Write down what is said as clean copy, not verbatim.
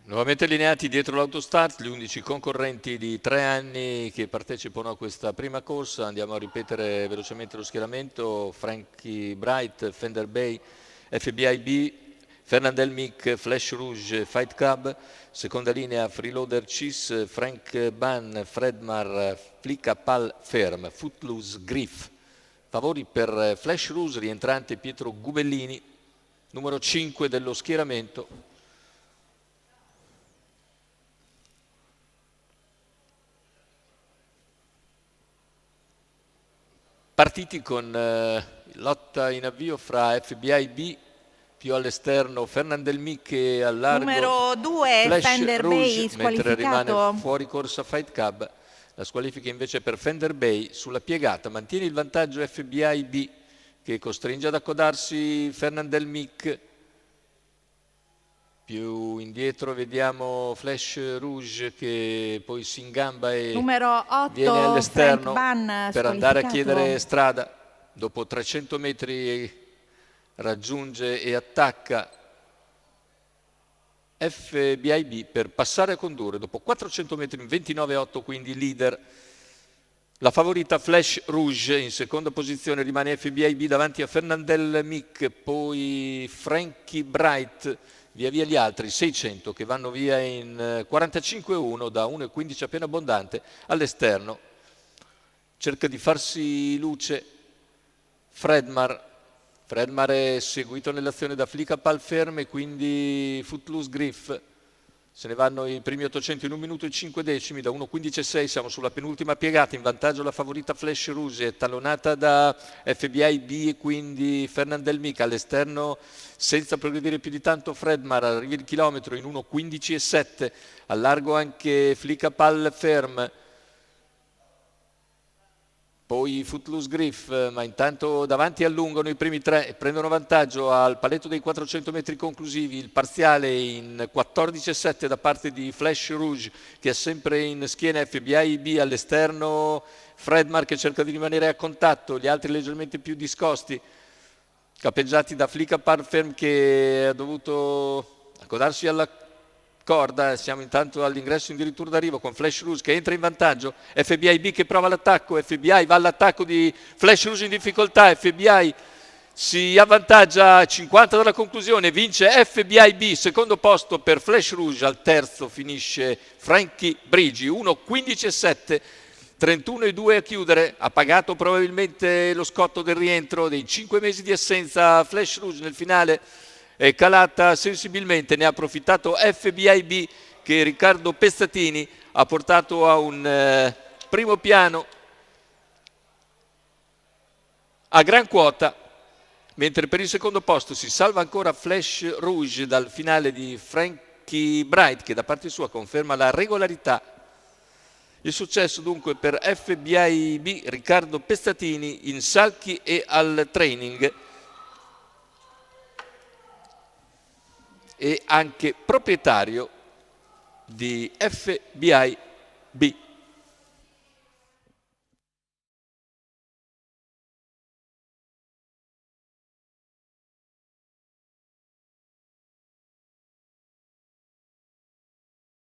Nuovamente allineati dietro l'autostart, gli 11 concorrenti di 3 anni che partecipano a questa prima corsa. Andiamo a ripetere velocemente lo schieramento: Frankie Bright, Fender Bay, FBIB, Fernandel Mick, Flash Rouge, Fight Club. Seconda linea Freeloader Cheese, Frank Ban, Fredmar, Flicka Pal Ferm, Footloose Griff. Favori per Flash Rouge, rientrante Pietro Gubellini, numero 5 dello schieramento. Partiti con lotta in avvio fra FBI B più all'esterno Fernandel Mick e al largo numero 2 Flash Fender Rouge, Bay mentre rimane squalificato. fuori corsa Fight Club. La squalifica invece per Fender Bay. Sulla piegata mantiene il vantaggio FBI B che costringe ad accodarsi Fernandel Mick. Più indietro vediamo Flash Rouge che poi si ingamba e numero 8 viene all'esterno per andare a chiedere strada. Dopo 300 metri raggiunge e attacca FBIB per passare a condurre. Dopo 400 metri in 29,8, quindi leader. La favorita Flash Rouge. In seconda posizione rimane FBIB davanti a Fernandel Mick, poi Frankie Bright. Via via gli altri 600 che vanno via in 45,1 da 1,15 appena abbondante all'esterno. Cerca di farsi luce Fredmar. Fredmar è seguito nell'azione da Flicka Pal Ferm e quindi Footloose Griff. Se ne vanno i primi 800 in 1 minuto e 5 decimi da 1,15,6. Siamo sulla penultima piegata. In vantaggio la favorita Flash Rouge, talonata da FBI B e quindi Fernandel Mick. All'esterno, senza progredire più di tanto, Fredmar. Arriva il chilometro in 1,15,7. Al largo anche Flicka Pal Ferm. Poi Footloose Griff, ma intanto davanti allungano i primi tre e prendono vantaggio al paletto dei 400 metri conclusivi. Il parziale in 14,7 da parte di Flash Rouge che è sempre in schiena FBI B. All'esterno Fredmar che cerca di rimanere a contatto, gli altri leggermente più discosti, capeggiati da Flicka Pal Ferm che ha dovuto accodarsi alla corda. Siamo intanto all'ingresso addirittura d'arrivo con Flash Rouge che entra in vantaggio, FBI B che prova l'attacco, FBI va all'attacco di Flash Rouge in difficoltà, FBI si avvantaggia 50 dalla conclusione, vince FBI B, secondo posto per Flash Rouge, al terzo finisce Frankie Brigi, 1,15,7. 31,2 a chiudere. Ha pagato probabilmente lo scotto del rientro dei 5 mesi di assenza Flash Rouge. Nel finale è calata sensibilmente, ne ha approfittato FBIB che Riccardo Pestatini ha portato a un primo piano a gran quota, mentre per il secondo posto si salva ancora Flash Rouge dal finale di Frankie Bright che da parte sua conferma la regolarità. Il successo dunque per FBIB, Riccardo Pestatini in salchi e al training, e anche proprietario di FBIB.